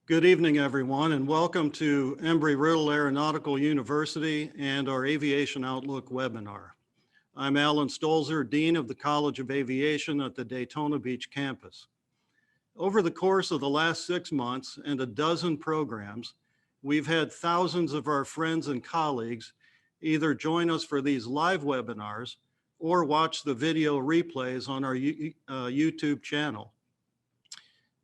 Good evening, everyone, and welcome to Embry-Riddle Aeronautical University and our Aviation Outlook webinar. I'm Alan Stolzer, Dean of the College of Aviation at the Daytona Beach campus. Over the course of the last 6 months and a dozen programs, we've had thousands of our friends and colleagues either join us for these live webinars or watch the video replays on our YouTube channel.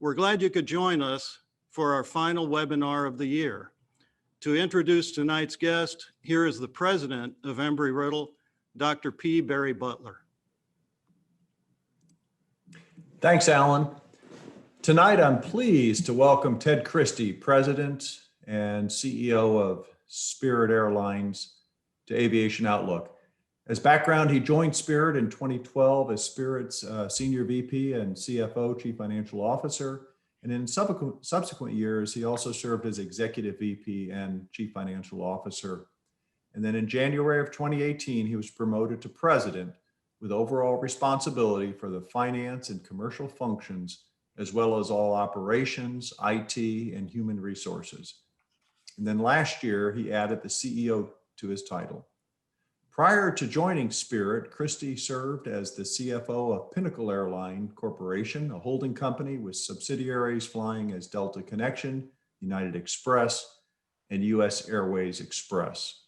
We're glad you could join us for our final webinar of the year. To introduce tonight's guest, here is the president of Embry-Riddle, Dr. P. Barry Butler. Thanks, Alan. Tonight, I'm pleased to welcome Ted Christie, president and CEO of Spirit Airlines, to Aviation Outlook. As background, he joined Spirit in 2012 as Spirit's senior VP and CFO, Chief Financial Officer. And in subsequent years, he also served as Executive VP and Chief Financial Officer. And then in January of 2018, he was promoted to President with overall responsibility for the finance and commercial functions, as well as all operations, IT, and human resources. And then last year, he added the CEO to his title. Prior to joining Spirit, Christie served as the CFO of Pinnacle Airline Corporation, a holding company with subsidiaries flying as Delta Connection, United Express, and US Airways Express,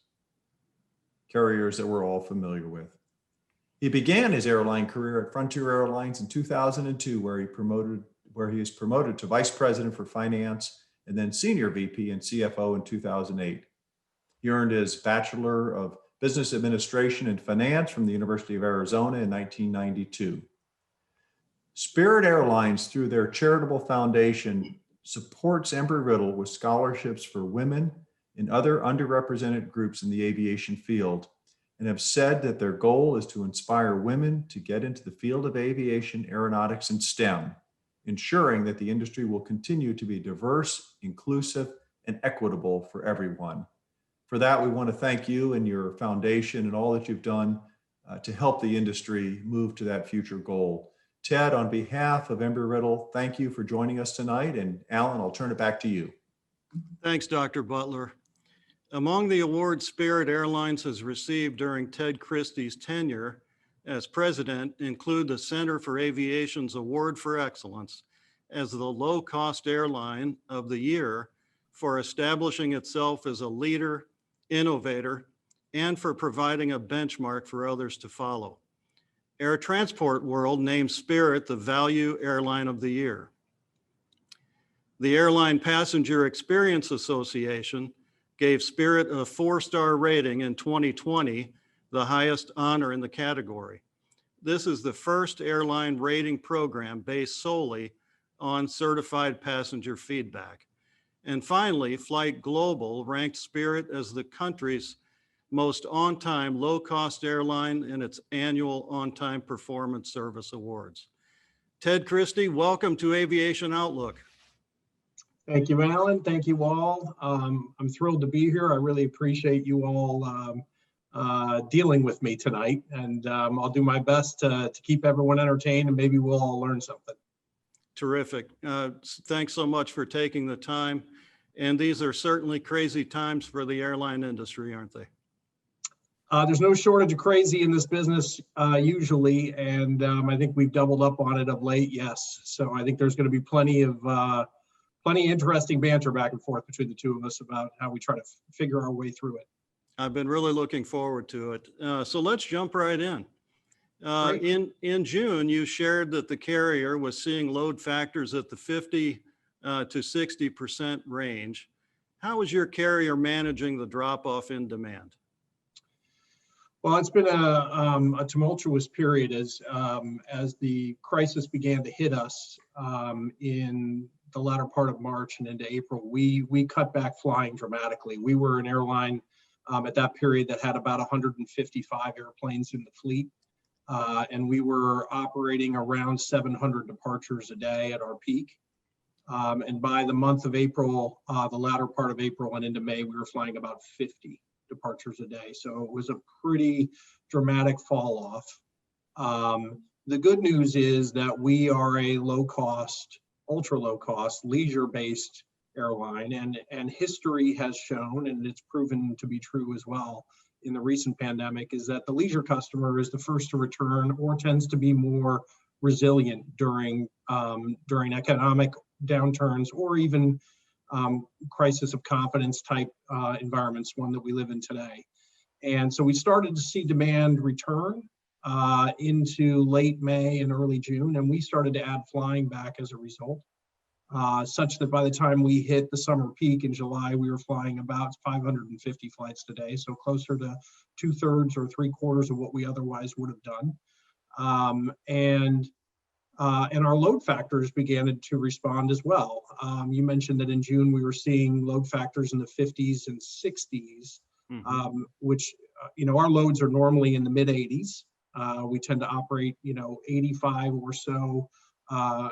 carriers that we're all familiar with. He began his airline career at Frontier Airlines in 2002, where he was promoted to Vice President for Finance and then Senior VP and CFO in 2008. He earned his Bachelor of Business Administration and Finance from the University of Arizona in 1992. Spirit Airlines, through their charitable foundation, supports Embry-Riddle with scholarships for women and other underrepresented groups in the aviation field, and have said that their goal is to inspire women to get into the field of aviation, aeronautics, and STEM, ensuring that the industry will continue to be diverse, inclusive, and equitable for everyone. For that, we want to thank you and your foundation and all that you've done to help the industry move to that future goal. Ted, on behalf of Embry-Riddle, thank you for joining us tonight. And Alan, I'll turn it back to you. Thanks, Dr. Butler. Among the awards Spirit Airlines has received during Ted Christie's tenure as president include the Center for Aviation's Award for Excellence as the low-cost airline of the year for establishing itself as a leader, innovator, and for providing a benchmark for others to follow. Air Transport World named Spirit the Value Airline of the Year. The Airline Passenger Experience Association gave Spirit a 4-star rating in 2020, the highest honor in the category. This is the first airline rating program based solely on certified passenger feedback. And finally, Flight Global ranked Spirit as the country's most on-time, low-cost airline in its annual On-Time Performance Service Awards. Ted Christie, welcome to Aviation Outlook. Thank you, Alan. Thank you all. I'm thrilled to be here. I really appreciate you all dealing with me tonight, and I'll do my best to keep everyone entertained, and maybe we'll all learn something. Terrific. Thanks so much for taking the time. And these are certainly crazy times for the airline industry, aren't they? There's no shortage of crazy in this business usually, and I think we've doubled up on it of late, yes. So I think there's going to be plenty of interesting banter back and forth between the two of us about how we try to figure our way through it. I've been really looking forward to it. So let's jump right in. In June, you shared that the carrier was seeing load factors at the 50 to 60% range. How is your carrier managing the drop-off in demand? Well, it's been a tumultuous period as the crisis began to hit us in the latter part of March and into April. We cut back flying dramatically. We were an airline at that period that had about 155 airplanes in the fleet. And we were operating around 700 departures a day at our peak. And by the month of April, the latter part of April and into May, we were flying about 50 departures a day. So it was a pretty dramatic fall off. The good news is that we are a low cost, ultra low cost, leisure based airline, and history has shown, and it's proven to be true as well in the recent pandemic, is that the leisure customer is the first to return or tends to be more resilient during economic downturns or even crisis of confidence type environments, one that we live in today. And so we started to see demand return into late May and early June, and we started to add flying back as a result, such that by the time we hit the summer peak in July, we were flying about 550 flights a day, so closer to 2/3 or 3/4 of what we otherwise would have done. And our load factors began to respond as well. You mentioned that in June we were seeing load factors in the 50s and 60s, which our loads are normally in the mid 80s. We tend to operate 85 or so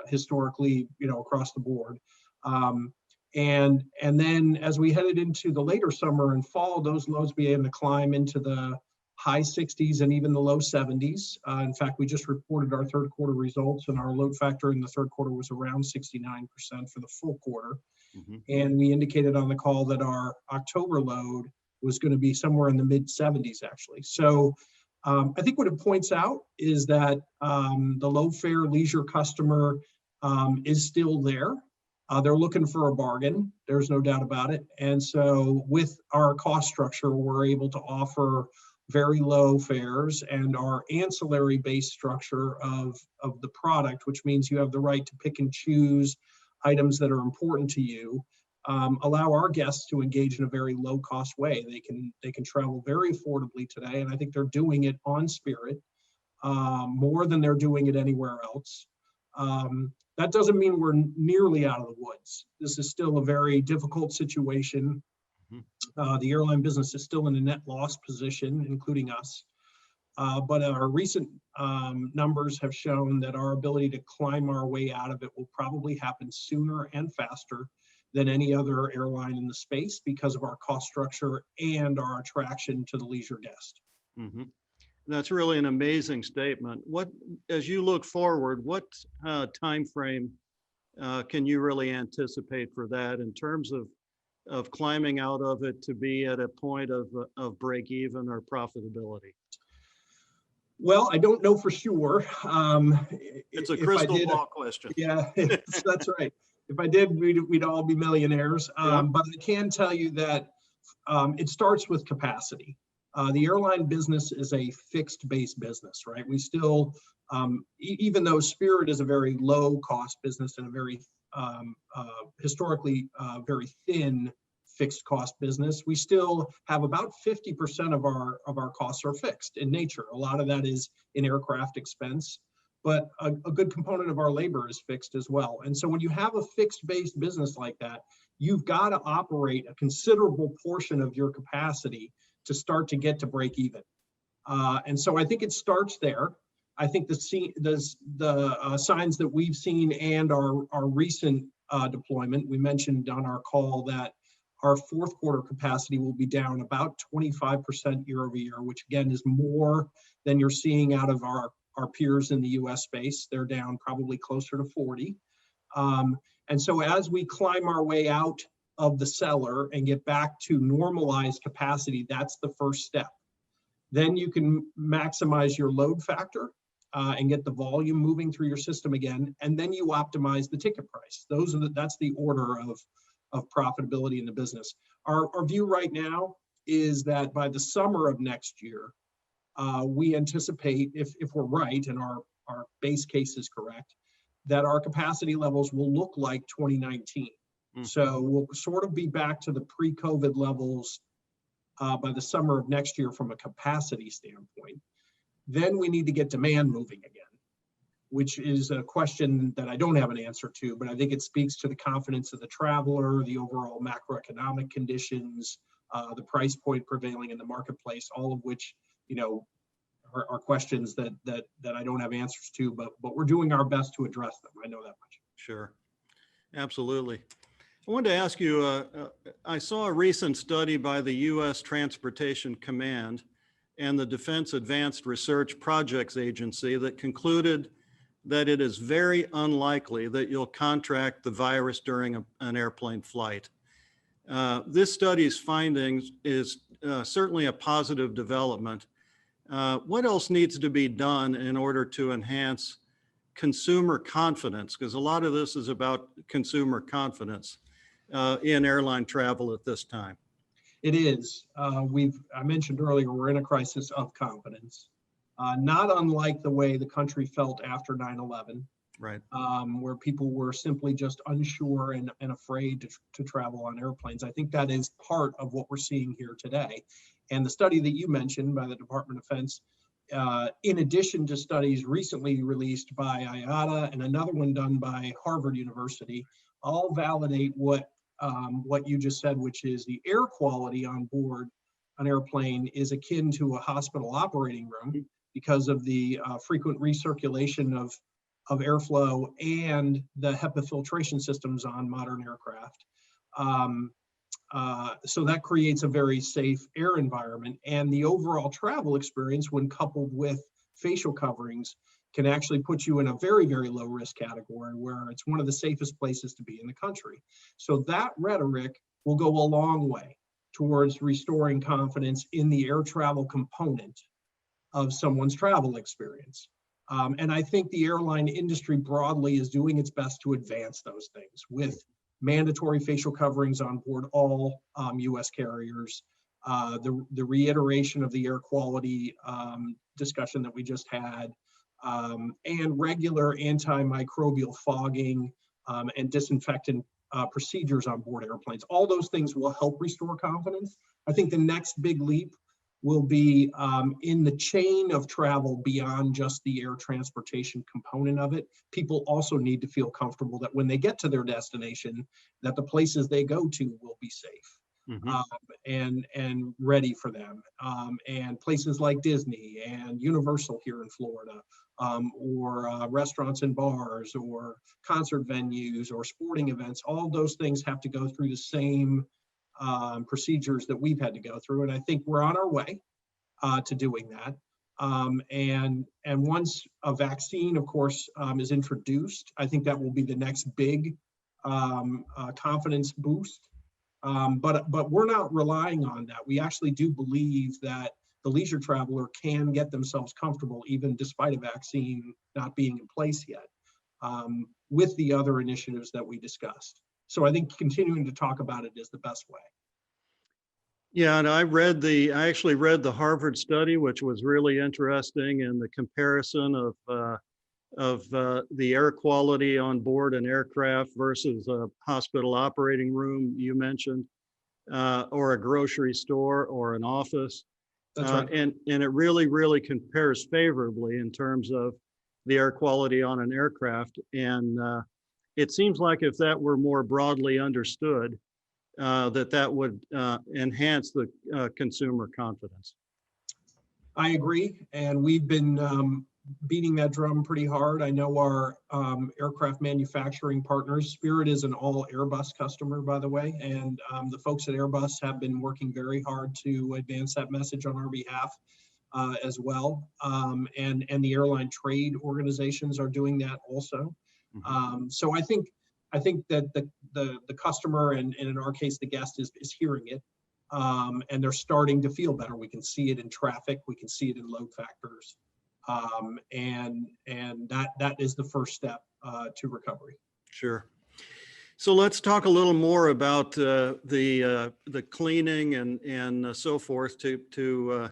historically across the board. And then as we headed into the later summer and fall, those loads began to climb into the high 60s and even the low 70s. In fact, we just reported our third quarter results, and our load factor in the third quarter was around 69% for the full quarter. And we indicated on the call that our October load was going to be somewhere in the mid 70s, actually. So I think what it points out is that the low fare leisure customer is still there. They're looking for a bargain. There's no doubt about it. And so with our cost structure, we're able to offer very low fares, and our ancillary based structure of the product, which means you have the right to pick and choose items that are important to you, allow our guests to engage in a very low cost way. They can travel very affordably today, and I think they're doing it on Spirit more than they're doing it anywhere else. That doesn't mean we're nearly out of the woods. This is still a very difficult situation. The airline business is still in a net loss position, including us. But our recent numbers have shown that our ability to climb our way out of it will probably happen sooner and faster than any other airline in the space because of our cost structure and our attraction to the leisure guest. That's really an amazing statement. As you look forward, what time frame can you really anticipate for that in terms of climbing out of it to be at a point of break even or profitability? Well, I don't know for sure. It's a crystal ball question. Yeah, that's right. If I did, we'd all be millionaires. But I can tell you that it starts with capacity. The airline business is a fixed base business, right? We still, even though Spirit is a very low cost business and a very historically very thin fixed cost business, we still have about 50% of our costs are fixed in nature. A lot of that is in aircraft expense, but a good component of our labor is fixed as well. And so when you have a fixed based business like that, you've got to operate a considerable portion of your capacity to start to get to break even. And so I think it starts there. I think the signs that we've seen and our recent deployment, we mentioned on our call that our fourth quarter capacity will be down about 25% year over year, which again is more than you're seeing out of our peers in the US space. They're down probably closer to 40. And so as we climb our way out of the cellar and get back to normalized capacity, that's the first step. Then you can maximize your load factor and get the volume moving through your system again, and then you optimize the ticket price. That's the order of profitability in the business. Our view right now is that by the summer of next year, we anticipate, if we're right and our base case is correct, that our capacity levels will look like 2019. So we'll sort of be back to the pre-COVID levels by the summer of next year from a capacity standpoint. Then we need to get demand moving again, which is a question that I don't have an answer to, but I think it speaks to the confidence of the traveler, the overall macroeconomic conditions, the price point prevailing in the marketplace, all of which, are questions that I don't have answers to, but we're doing our best to address them. I know that much. Sure, absolutely. I wanted to ask you, I saw a recent study by the U.S. Transportation Command and the Defense Advanced Research Projects Agency that concluded that it is very unlikely that you'll contract the virus during an airplane flight. This study's findings is certainly a positive development. What else needs to be done in order to enhance consumer confidence? Because a lot of this is about consumer confidence in airline travel at this time. It is. I mentioned earlier, we're in a crisis of confidence, not unlike the way the country felt after 9/11. Right. Where people were simply just unsure and afraid to travel on airplanes. I think that is part of what we're seeing here today. And the study that you mentioned by the Department of Defense, in addition to studies recently released by IATA and another one done by Harvard University, all validate what you just said, which is the air quality on board an airplane is akin to a hospital operating room because of the frequent recirculation of airflow and the HEPA filtration systems on modern aircraft. So that creates a very safe air environment, and the overall travel experience, when coupled with facial coverings, can actually put you in a very, very low risk category where it's one of the safest places to be in the country. So that rhetoric will go a long way towards restoring confidence in the air travel component of someone's travel experience. And I think the airline industry broadly is doing its best to advance those things with mandatory facial coverings on board all US carriers, the reiteration of the air quality discussion that we just had, and regular antimicrobial fogging and disinfectant procedures on board airplanes. All those things will help restore confidence. I think the next big leap will be in the chain of travel beyond just the air transportation component of it. People also need to feel comfortable that when they get to their destination, that the places they go to will be safe. And ready for them. And places like Disney and Universal here in Florida, or restaurants and bars, or concert venues, or sporting events, all those things have to go through the same procedures that we've had to go through. And I think we're on our way to doing that. And once a vaccine, of course, is introduced, I think that will be the next big confidence boost. But we're not relying on that. We actually do believe that the leisure traveler can get themselves comfortable even despite a vaccine not being in place yet, with the other initiatives that we discussed. So I think continuing to talk about it is the best way. Yeah, and I actually read the Harvard study, which was really interesting, and the comparison of the air quality on board an aircraft versus a hospital operating room you mentioned, or a grocery store or an office. That's right. And it really, really compares favorably in terms of the air quality on an aircraft. And it seems like if that were more broadly understood, that would enhance the consumer confidence. I agree. And we've been beating that drum pretty hard. I know our aircraft manufacturing partners, Spirit is an all Airbus customer, by the way, and the folks at Airbus have been working very hard to advance that message on our behalf as well. And the airline trade organizations are doing that also. So I think that the customer, and in our case, the guest is hearing it, and they're starting to feel better. We can see it in traffic. We can see it in load factors. And that is the first step to recovery. Sure. So let's talk a little more about the cleaning and so forth to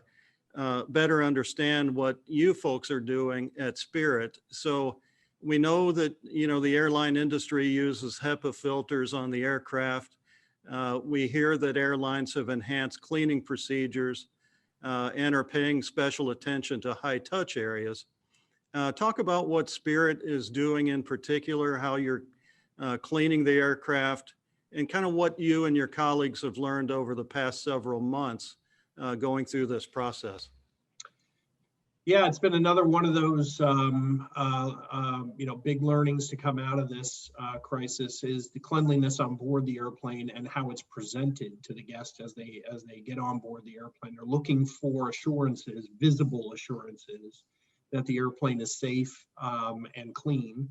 better understand what you folks are doing at Spirit. So we know that, the airline industry uses HEPA filters on the aircraft. We hear that airlines have enhanced cleaning procedures and are paying special attention to high touch areas. Talk about what Spirit is doing in particular, how you're cleaning the aircraft, and kind of what you and your colleagues have learned over the past several months going through this process. Yeah, it's been another one of those big learnings to come out of this crisis is the cleanliness on board the airplane and how it's presented to the guests as they get on board the airplane. They're looking for assurances, visible assurances that the airplane is safe and clean.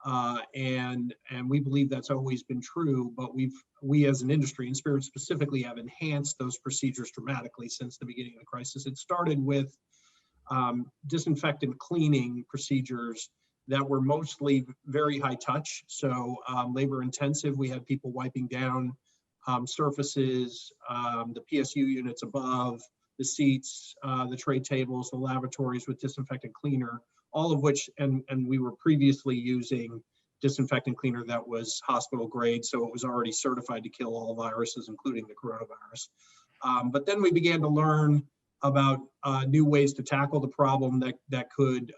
And we believe that's always been true, but we as an industry, and Spirit specifically, have enhanced those procedures dramatically since the beginning of the crisis. It started with disinfectant cleaning procedures that were mostly very high touch, so labor intensive. We had people wiping down surfaces, the PSU units above, the seats, the tray tables, the lavatories with disinfectant cleaner, all of which, and we were previously using disinfectant cleaner that was hospital grade, so it was already certified to kill all viruses, including the coronavirus. But then we began to learn about new ways to tackle the problem that could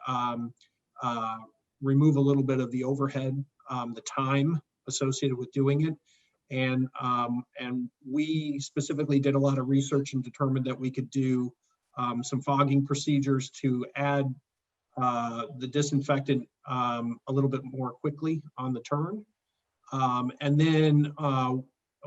remove a little bit of the overhead, the time associated with doing it. And we specifically did a lot of research and determined that we could do some fogging procedures to add the disinfectant a little bit more quickly on the turn. And then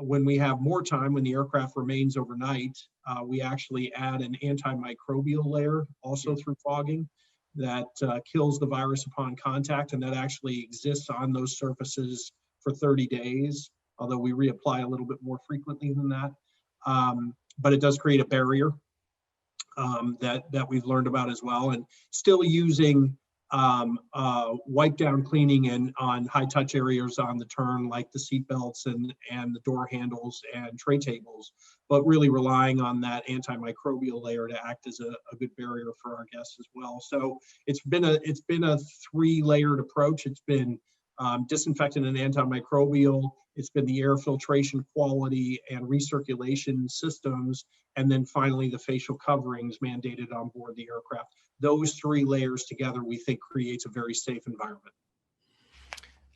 when we have more time, when the aircraft remains overnight, we actually add an antimicrobial layer also through fogging that kills the virus upon contact, and that actually exists on those surfaces for 30 days, although we reapply a little bit more frequently than that. But it does create a barrier that we've learned about as well, and still using wipe down cleaning and on high touch areas on the turn, like the seat belts and the door handles and tray tables, but really relying on that antimicrobial layer to act as a good barrier for our guests as well. So it's been a 3-layered approach. It's been disinfectant and antimicrobial. It's been the air filtration quality and recirculation systems, and then finally the facial coverings mandated on board the aircraft. Those 3 layers together, we think, creates a very safe environment.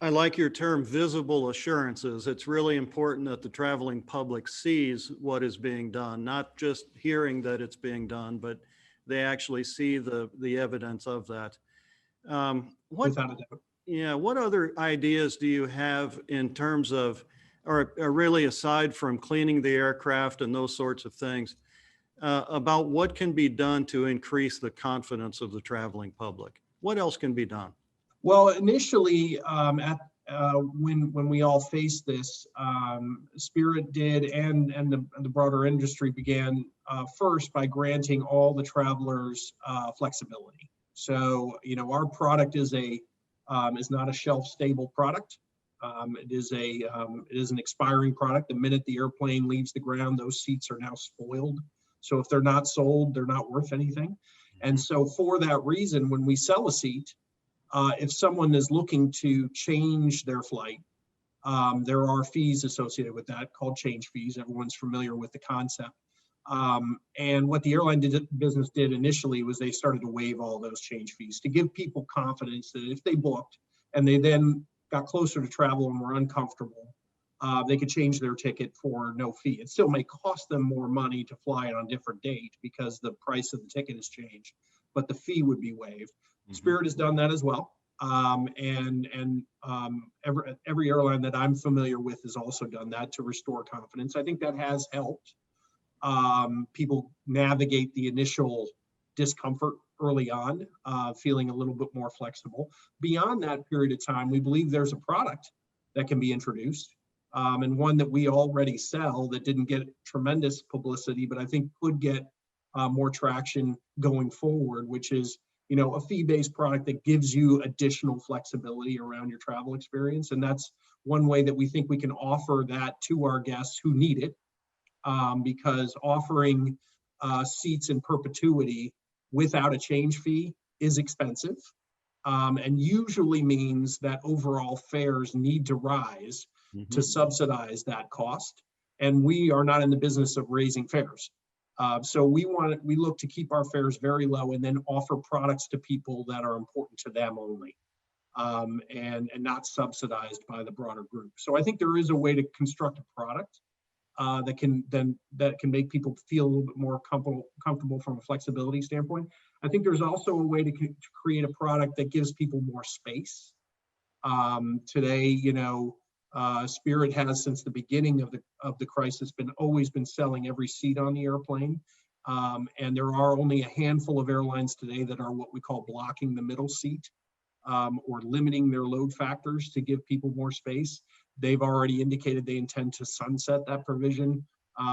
I like your term visible assurances. It's really important that the traveling public sees what is being done, not just hearing that it's being done, but they actually see the evidence of that. Without a doubt. Yeah, what other ideas do you have in terms of, or really aside from cleaning the aircraft and those sorts of things, about what can be done to increase the confidence of the traveling public? What else can be done? Well, initially, when we all faced this, Spirit did, and the broader industry began first by granting all the travelers flexibility. So, our product is not a shelf-stable product. It is an expiring product. The minute the airplane leaves the ground, those seats are now spoiled. So if they're not sold, they're not worth anything. And so for that reason, when we sell a seat, if someone is looking to change their flight, there are fees associated with that called change fees. Everyone's familiar with the concept. And what the airline business did initially was they started to waive all those change fees to give people confidence that if they booked and they then got closer to travel and were uncomfortable, they could change their ticket for no fee. It still may cost them more money to fly it on a different date because the price of the ticket has changed, but the fee would be waived. Mm-hmm. Spirit has done that as well. Every airline that I'm familiar with has also done that to restore confidence. I think that has helped people navigate the initial discomfort early on, feeling a little bit more flexible. Beyond that period of time, we believe there's a product that can be introduced, and one that we already sell that didn't get tremendous publicity, but I think could get more traction going forward, which is a fee-based product that gives you additional flexibility around your travel experience. And that's one way that we think we can offer that to our guests who need it, because offering seats in perpetuity without a change fee is expensive, and usually means that overall fares need to rise to subsidize that cost. And we are not in the business of raising fares. So we look to keep our fares very low and then offer products to people that are important to them only, and not subsidized by the broader group. So I think there is a way to construct a product that can make people feel a little bit more comfortable from a flexibility standpoint. I think there's also a way to create a product that gives people more space. Today, Spirit has, since the beginning of the crisis, always been selling every seat on the airplane, And there are only a handful of airlines today that are what we call blocking the middle seat, or limiting their load factors to give people more space. They've already indicated they intend to sunset that provision,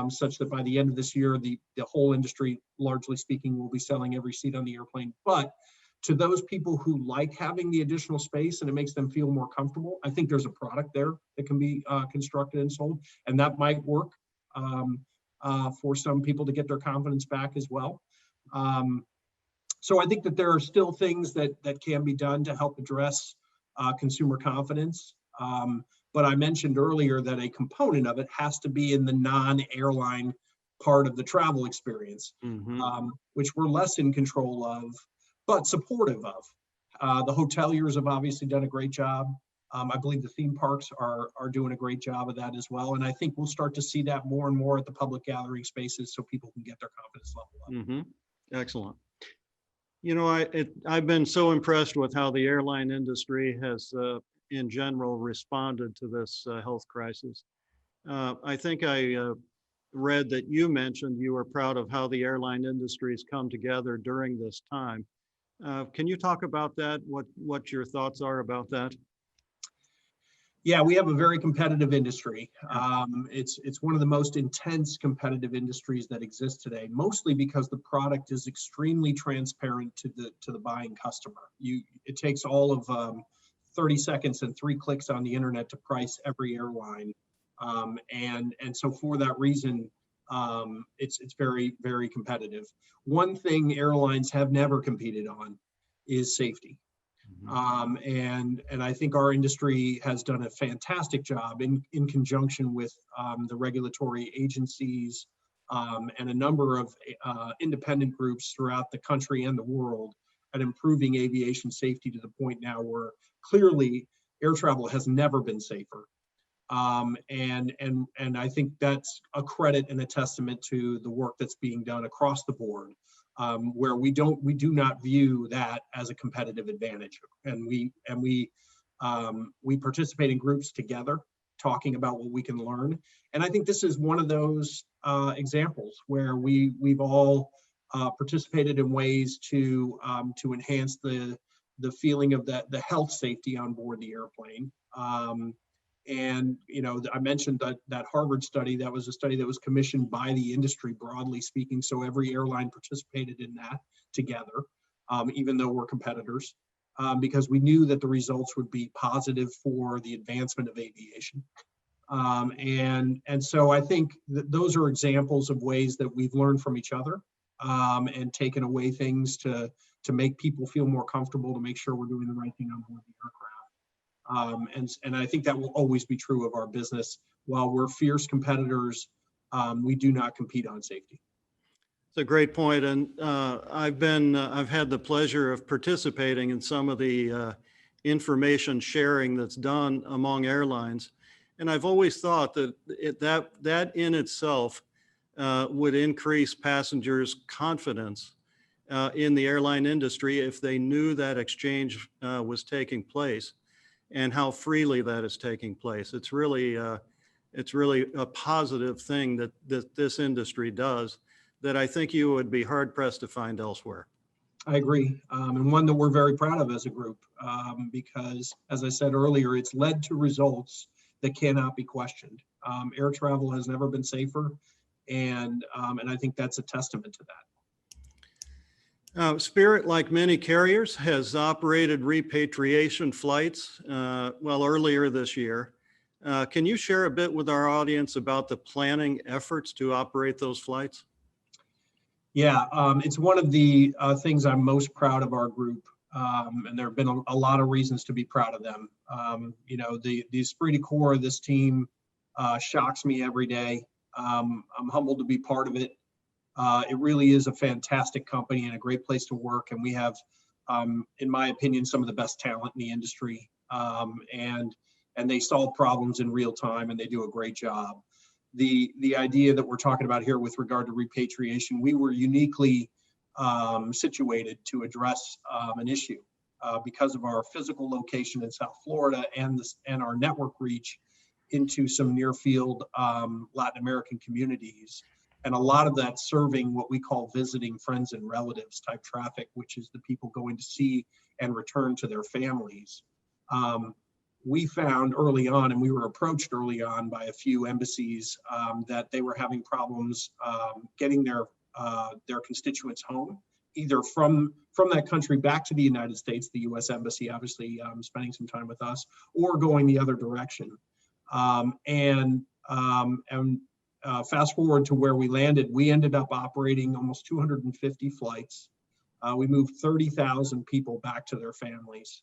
such that by the end of this year, the whole industry, largely speaking, will be selling every seat on the airplane. But to those people who like having the additional space and it makes them feel more comfortable, I think there's a product there that can be constructed and sold, and that might work for some people to get their confidence back as well. So I think that there are still things that can be done to help address consumer confidence. But I mentioned earlier that a component of it has to be in the non-airline part of the travel experience, which we're less in control of, but supportive of. The hoteliers have obviously done a great job. I believe the theme parks are doing a great job of that as well. And I think we'll start to see that more and more at the public gathering spaces so people can get their confidence level up. Excellent. You know, I've been so impressed with how the airline industry has, in general, responded to this health crisis. I think I read that you mentioned you were proud of how the airline industry has come together during this time. Can you talk about that? What your thoughts are about that? Yeah, we have a very competitive industry. It's one of the most intense competitive industries that exists today, mostly because the product is extremely transparent to the buying customer. It takes all of 30 seconds and 3 clicks on the internet to price every airline, and so for that reason, it's very, very competitive. One thing airlines have never competed on is safety. And I think our industry has done a fantastic job in conjunction with the regulatory agencies and a number of independent groups throughout the country and the world at improving aviation safety to the point now where clearly air travel has never been safer. And I think that's a credit and a testament to the work that's being done across the board. Where we do not view that as a competitive advantage, and we participate in groups together, talking about what we can learn. And I think this is one of those examples where we've all participated in ways to enhance the feeling of the health safety on board the airplane. And, you know, I mentioned that Harvard study, that was a study that was commissioned by the industry, broadly speaking. So every airline participated in that together, even though we're competitors, because we knew that the results would be positive for the advancement of aviation. And so I think that those are examples of ways that we've learned from each other and taken away things to make people feel more comfortable, to make sure we're doing the right thing on board the aircraft. And I think that will always be true of our business. While we're fierce competitors, we do not compete on safety. It's a great point, and I've had the pleasure of participating in some of the information sharing that's done among airlines, and I've always thought that that in itself would increase passengers' confidence in the airline industry if they knew that exchange was taking place, and how freely that is taking place. It's really a positive thing that this industry does that I think you would be hard pressed to find elsewhere. I agree, and one that we're very proud of as a group, because, as I said earlier, it's led to results that cannot be questioned. Air travel has never been safer, and I think that's a testament to that. Spirit, like many carriers, has operated repatriation flights earlier this year. Can you share a bit with our audience about the planning efforts to operate those flights? Yeah, it's one of the things I'm most proud of our group, and there have been a lot of reasons to be proud of them. You know, the esprit de corps of this team shocks me every day. I'm humbled to be part of it. It really is a fantastic company and a great place to work. And we have, in my opinion, some of the best talent in the industry. And they solve problems in real time, and they do a great job. The idea that we're talking about here with regard to repatriation, we were uniquely situated to address an issue because of our physical location in South Florida and our network reach into some near field Latin American communities. And a lot of that serving what we call visiting friends and relatives type traffic, which is the people going to see and return to their families. We found early on, and we were approached early on by a few embassies, that they were having problems getting their constituents home, either from that country back to the United States, the U.S. Embassy obviously spending some time with us, or going the other direction. Fast forward to where we landed, we ended up operating almost 250 flights. We moved 30,000 people back to their families.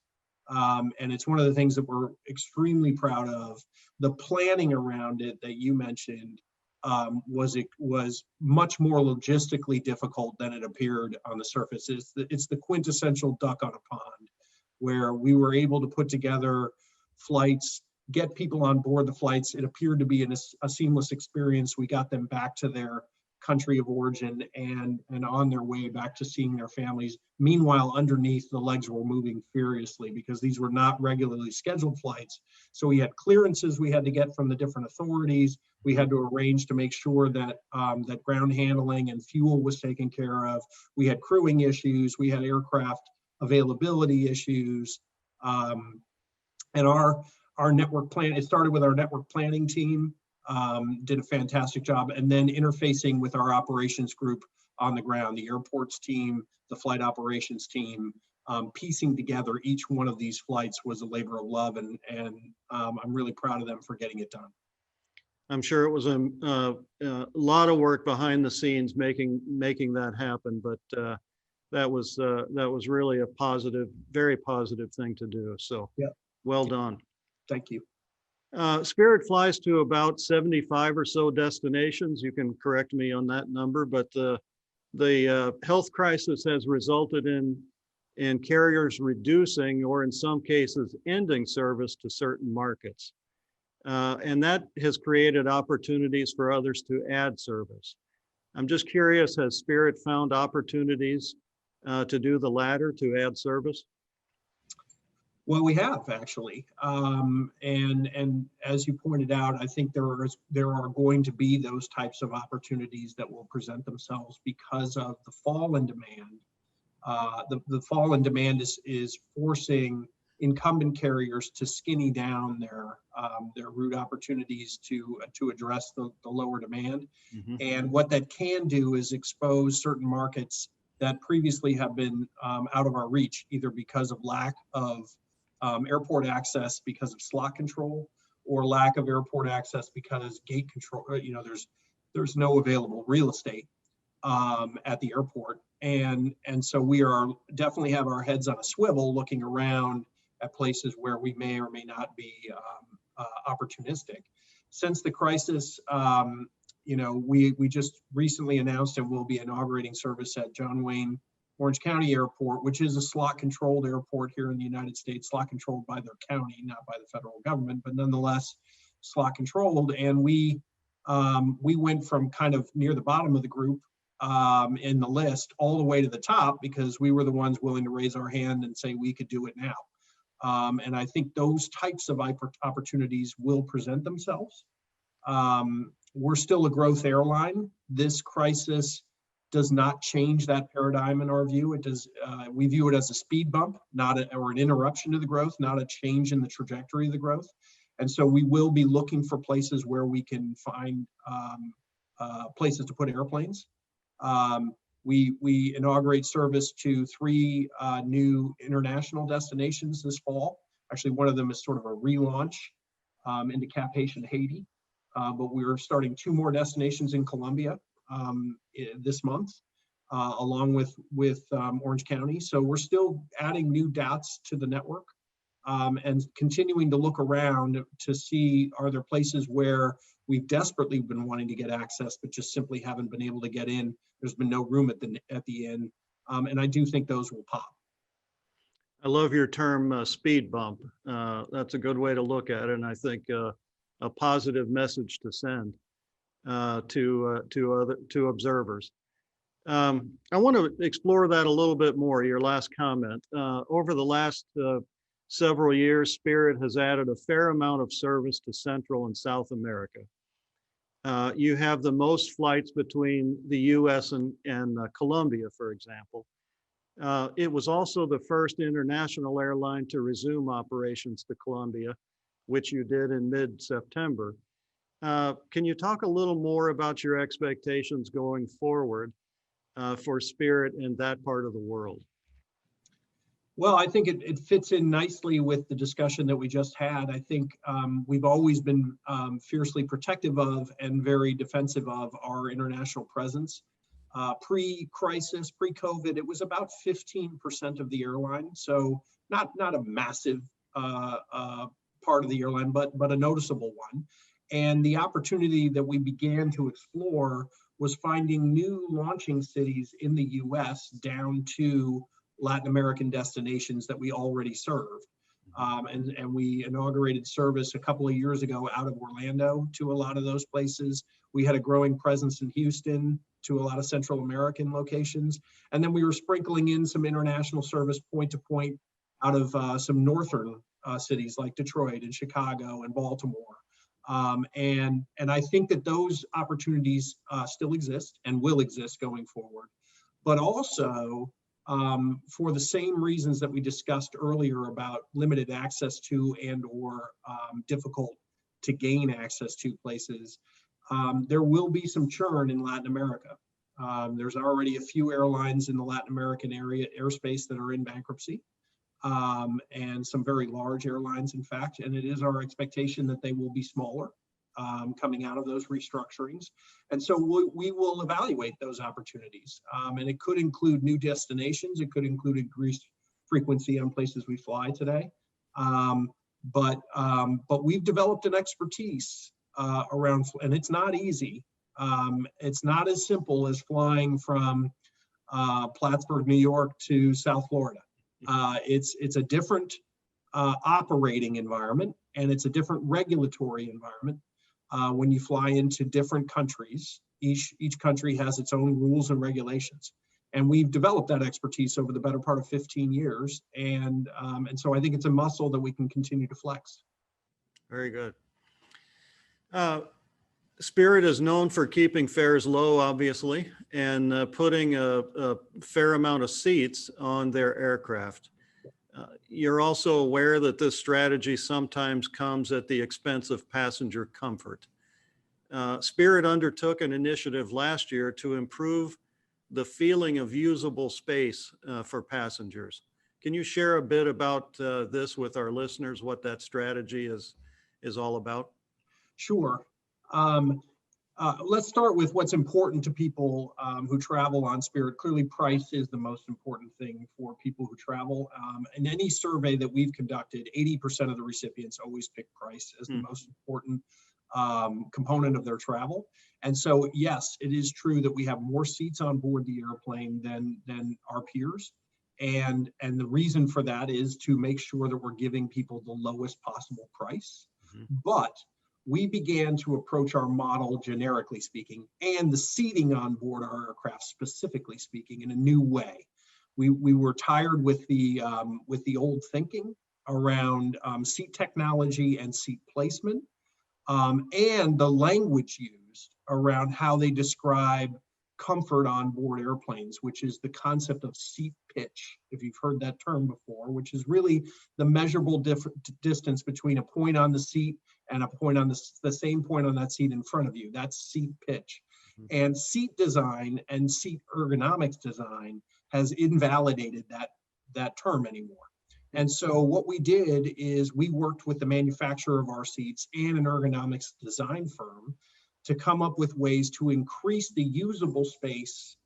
And it's one of the things that we're extremely proud of. The planning around it that you mentioned was much more logistically difficult than it appeared on the surface. It's the quintessential duck on a pond, where we were able to put together flights, get people on board the flights. It appeared to be a seamless experience. We got them back to their country of origin and on their way back to seeing their families. Meanwhile, underneath, the legs were moving furiously because these were not regularly scheduled flights. So we had clearances we had to get from the different authorities. We had to arrange to make sure that that ground handling and fuel was taken care of. We had crewing issues. We had aircraft availability issues. And our network plan, it started with our network planning team, did a fantastic job, and then interfacing with our operations group on the ground, the airports team, the flight operations team, piecing together each one of these flights was a labor of love, and I'm really proud of them for getting it done. I'm sure it was a lot of work behind the scenes making that happen, but that was really a positive, very positive thing to do. So yeah, well done. Thank you. Spirit flies to about 75 or so destinations. You can correct me on that number, but the health crisis has resulted in carriers reducing, or in some cases ending, service to certain markets. And that has created opportunities for others to add service. I'm just curious, has Spirit found opportunities to do the latter, to add service? Well, we have actually, and as you pointed out, I think there are going to be those types of opportunities that will present themselves because of the fall in demand. The fall in demand is forcing incumbent carriers to skinny down their route opportunities to address the lower demand. Mm-hmm. And what that can do is expose certain markets that previously have been out of our reach, either because of lack of airport access because of slot control, or lack of airport access because gate control, there's no available real estate at the airport. And so we are definitely have our heads on a swivel looking around at places where we may or may not be opportunistic. Since the crisis, we just recently announced and will be inaugurating service at John Wayne Orange County Airport, which is a slot controlled airport here in the United States, slot controlled by their county, not by the federal government, but nonetheless slot controlled. And we went from kind of near the bottom of the group in the list all the way to the top because we were the ones willing to raise our hand and say we could do it now. And I think those types of opportunities will present themselves. We're still a growth airline. This crisis does not change that paradigm in our view. It does. We view it as a speed bump, or an interruption to the growth, not a change in the trajectory of the growth. And so we will be looking for places where we can find places to put airplanes. We inaugurate service to 3 new international destinations this fall. Actually, one of them is sort of a relaunch into Cap Haitian, Haiti. But we're starting 2 more destinations in Colombia this month, along with Orange County. So we're still adding new dots to the network and continuing to look around to see, are there places where we've desperately been wanting to get access, but just simply haven't been able to get in. There's been no room at the inn. And I do think those will pop. I love your term speed bump. That's a good way to look at it. And I think a positive message to send to observers. I want to explore that a little bit more, your last comment. Over the last several years, Spirit has added a fair amount of service to Central and South America. You have the most flights between the US and Colombia, for example. It was also the first international airline to resume operations to Colombia, which you did in mid-September. Can you talk a little more about your expectations going forward for Spirit in that part of the world? Well, I think it fits in nicely with the discussion that we just had. I think we've always been fiercely protective of and very defensive of our international presence. Pre-crisis, pre-COVID, it was about 15% of the airline. So not a massive part of the airline, but a noticeable one. And the opportunity that we began to explore was finding new launching cities in the US down to Latin American destinations that we already served. And we inaugurated service a couple of years ago out of Orlando to a lot of those places. We had a growing presence in Houston to a lot of Central American locations. And then we were sprinkling in some international service point to point out of some northern cities like Detroit and Chicago and Baltimore. And I think that those opportunities still exist and will exist going forward. But also, for the same reasons that we discussed earlier about limited access to and or difficult to gain access to places, there will be some churn in Latin America. There's already a few airlines in the Latin American area airspace that are in bankruptcy, and some very large airlines, in fact, and it is our expectation that they will be smaller coming out of those restructurings. And so we will evaluate those opportunities. And it could include new destinations. It could include increased frequency on places we fly today. But we've developed an expertise around, and it's not easy. It's not as simple as flying from Plattsburgh, New York to South Florida. It's a different operating environment, and it's a different regulatory environment. When you fly into different countries, each country has its own rules and regulations. And we've developed that expertise over the better part of 15 years. And so I think it's a muscle that we can continue to flex. Very good. Spirit is known for keeping fares low, obviously, and putting a fair amount of seats on their aircraft. You're also aware that this strategy sometimes comes at the expense of passenger comfort. Spirit undertook an initiative last year to improve the feeling of usable space for passengers. Can you share a bit about this with our listeners, what that strategy is all about? Sure. Let's start with what's important to people who travel on Spirit. Clearly, price is the most important thing for people who travel. In any survey that we've conducted, 80% of the recipients always pick price as the most important component of their travel. And so, yes, it is true that we have more seats on board the airplane than our peers. And the reason for that is to make sure that we're giving people the lowest possible price. But we began to approach our model, generically speaking, and the seating on board our aircraft, specifically speaking, in a new way. We were tired with the old thinking around seat technology and seat placement, and the language used around how they describe comfort on board airplanes, which is the concept of seat pitch, if you've heard that term before, which is really the measurable distance between a point on the seat and a point on the same point on that seat in front of you. That's seat pitch. And seat design and seat ergonomics design has invalidated that term anymore. And so what we did is we worked with the manufacturer of our seats and an ergonomics design firm to come up with ways to increase the usable space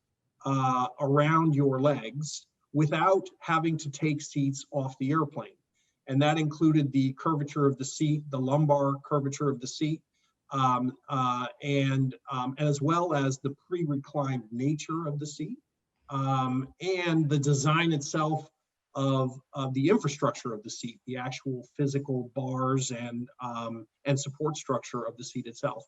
around your legs without having to take seats off the airplane. And that included the curvature of the seat, the lumbar curvature of the seat, and as well as the pre-reclined nature of the seat, and the design itself of the infrastructure of the seat, the actual physical bars and support structure of the seat itself.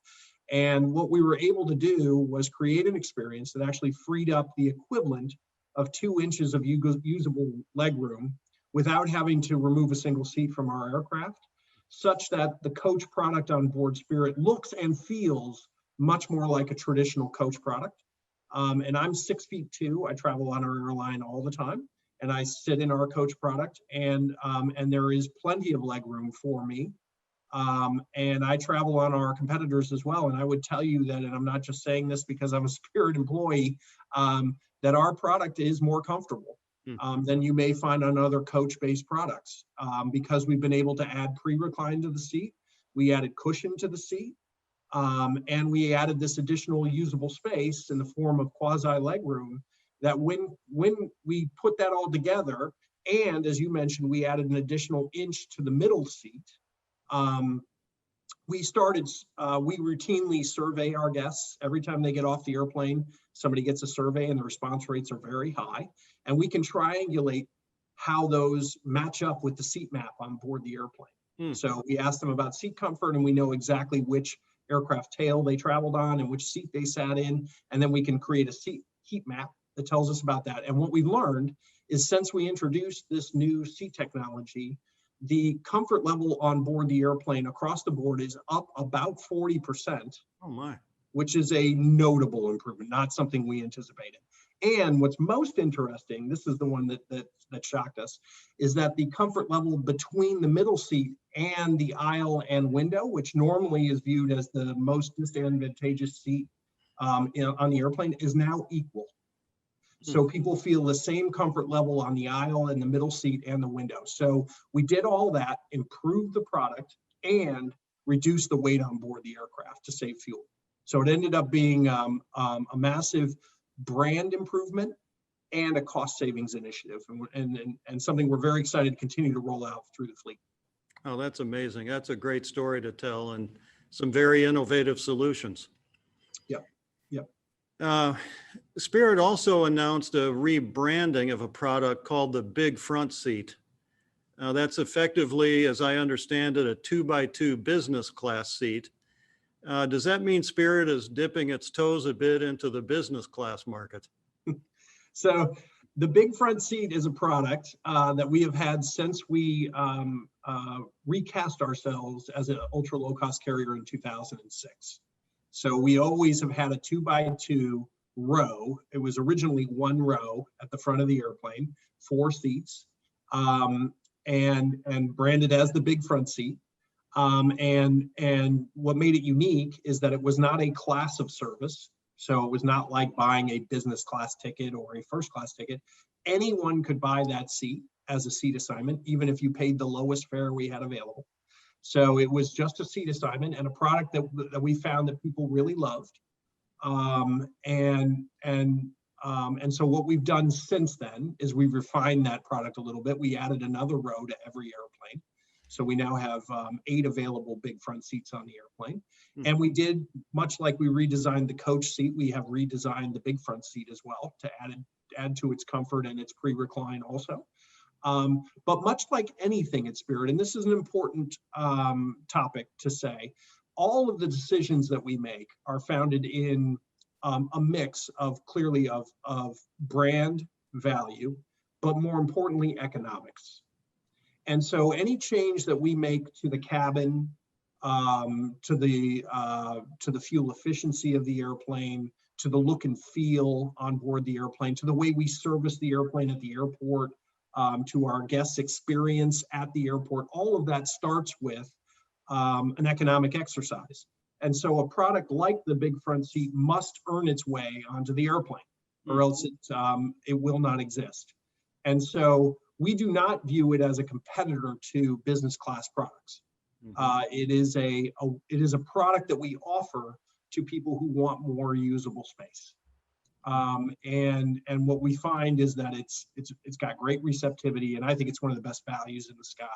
And what we were able to do was create an experience that actually freed up the equivalent of 2 inches of usable leg room without having to remove a single seat from our aircraft, such that the coach product on board Spirit looks and feels much more like a traditional coach product. And I'm 6'2". I travel on our airline all the time, and I sit in our coach product, and there is plenty of leg room for me. And I travel on our competitors as well. And I would tell you that, and I'm not just saying this because I'm a Spirit employee, that our product is more comfortable than you may find on other coach-based products, because we've been able to add pre-recline to the seat. We added cushion to the seat. And we added this additional usable space in the form of quasi legroom that when we put that all together, and as you mentioned, we added an additional inch to the middle seat. We routinely survey our guests. Every time they get off the airplane, somebody gets a survey, and the response rates are very high. And we can triangulate how those match up with the seat map on board the airplane. So we ask them about seat comfort, and we know exactly which aircraft tail they traveled on and which seat they sat in. And then we can create a seat heat map that tells us about that. And what we've learned is, since we introduced this new seat technology, the comfort level on board the airplane across the board is up about 40%. Oh my. Which is a notable improvement, not something we anticipated. And what's most interesting, this is the one that shocked us, is that the comfort level between the middle seat and the aisle and window, which normally is viewed as the most disadvantageous seat on the airplane, is now equal. So people feel the same comfort level on the aisle and the middle seat and the window. So we did all that, improved the product, and reduced the weight on board the aircraft to save fuel. So it ended up being a massive brand improvement and a cost savings initiative, and something we're very excited to continue to roll out through the fleet. Oh, that's amazing. That's a great story to tell, and some very innovative solutions. Yep. Spirit also announced a rebranding of a product called the Big Front Seat. That's effectively, as I understand it, a 2x2 business class seat. Does that mean Spirit is dipping its toes a bit into the business class market? So the Big Front Seat is a product that we have had since we recast ourselves as an ultra low cost carrier in 2006. So we always have had a 2x2 row. It was originally one row at the front of the airplane, 4 seats, and branded as the Big Front Seat. And what made it unique is that it was not a class of service. So it was not like buying a business class ticket or a first class ticket. Anyone could buy that seat as a seat assignment, even if you paid the lowest fare we had available. So it was just a seat assignment, and a product that we found that people really loved. And so what we've done since then is we've refined that product a little bit. We added another row to every airplane. So we now have 8 available Big Front Seats on the airplane. And we did, much like we redesigned the coach seat, we have redesigned the Big Front Seat as well to add to its comfort and its pre-recline also. But much like anything at Spirit, and this is an important topic to say, all of the decisions that we make are founded in a mix of clearly of brand value, but more importantly, economics. And so any change that we make to the cabin, to the fuel efficiency of the airplane, to the look and feel on board the airplane, to the way we service the airplane at the airport, to our guests' experience at the airport, all of that starts with an economic exercise. And so a product like the Big Front Seat must earn its way onto the airplane, or else it will not exist. And so we do not view it as a competitor to business class products. It is a product that we offer to people who want more usable space. And what we find is that it's got great receptivity, and I think it's one of the best values in the sky.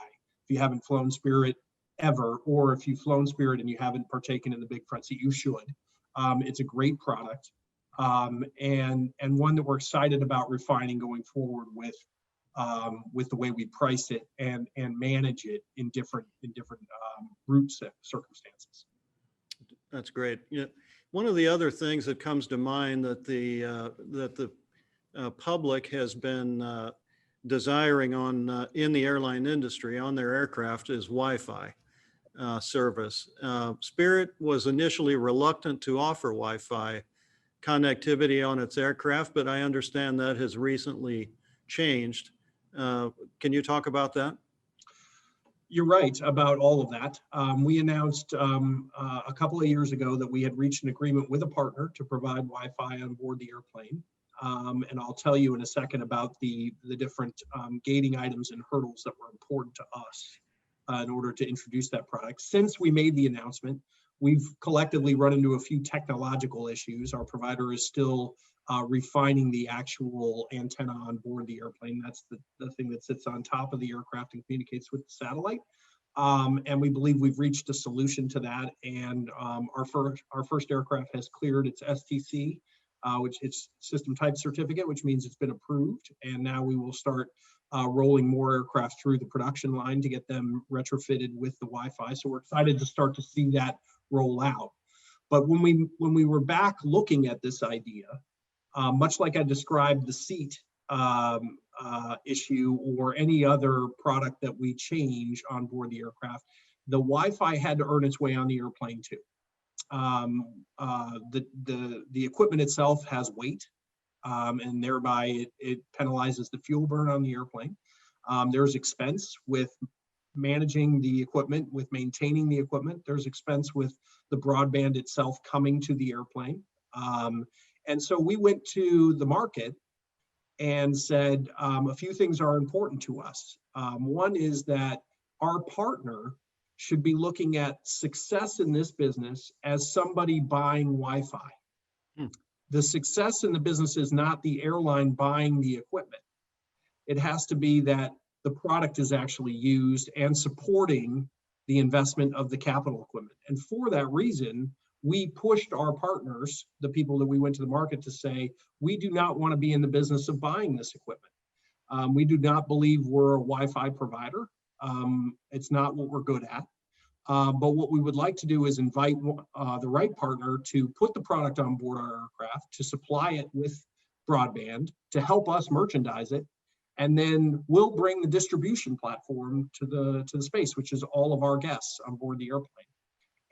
If you haven't flown Spirit ever, or if you've flown Spirit and you haven't partaken in the Big Front Seat, you should. It's a great product, and one that we're excited about refining going forward with the way we price it and manage it in different route circumstances. That's great. Yeah. One of the other things that comes to mind that the public has been desiring in the airline industry on their aircraft is Wi-Fi. service. Spirit was initially reluctant to offer Wi-Fi connectivity on its aircraft, but I understand that has recently changed. Can you talk about that? You're right about all of that. We announced a couple of years ago that we had reached an agreement with a partner to provide Wi-Fi on board the airplane. And I'll tell you in a second about the different gating items and hurdles that were important to us in order to introduce that product. Since we made the announcement, we've collectively run into a few technological issues. Our provider is still refining the actual antenna on board the airplane. That's the thing that sits on top of the aircraft and communicates with the satellite. And we believe we've reached a solution to that. And our first aircraft has cleared its STC, which is System Type Certificate, which means it's been approved. And now we will start rolling more aircraft through the production line to get them retrofitted with the Wi-Fi. So we're excited to start to see that roll out. But when we were back looking at this idea, much like I described the seat issue or any other product that we change on board the aircraft, the Wi-Fi had to earn its way on the airplane too. The equipment itself has weight, and thereby it penalizes the fuel burn on the airplane. There's expense with managing the equipment, with maintaining the equipment. There's expense with the broadband itself coming to the airplane. And so we went to the market and said a few things are important to us. One is that our partner should be looking at success in this business as somebody buying Wi-Fi. The success in the business is not the airline buying the equipment. It has to be that the product is actually used and supporting the investment of the capital equipment. And for that reason, we pushed our partners, the people that we went to the market, to say, we do not want to be in the business of buying this equipment. We do not believe we're a Wi-Fi provider. It's not what we're good at. But what we would like to do is invite the right partner to put the product on board our aircraft, to supply it with broadband, to help us merchandise it, and then we'll bring the distribution platform to the space, which is all of our guests on board the airplane.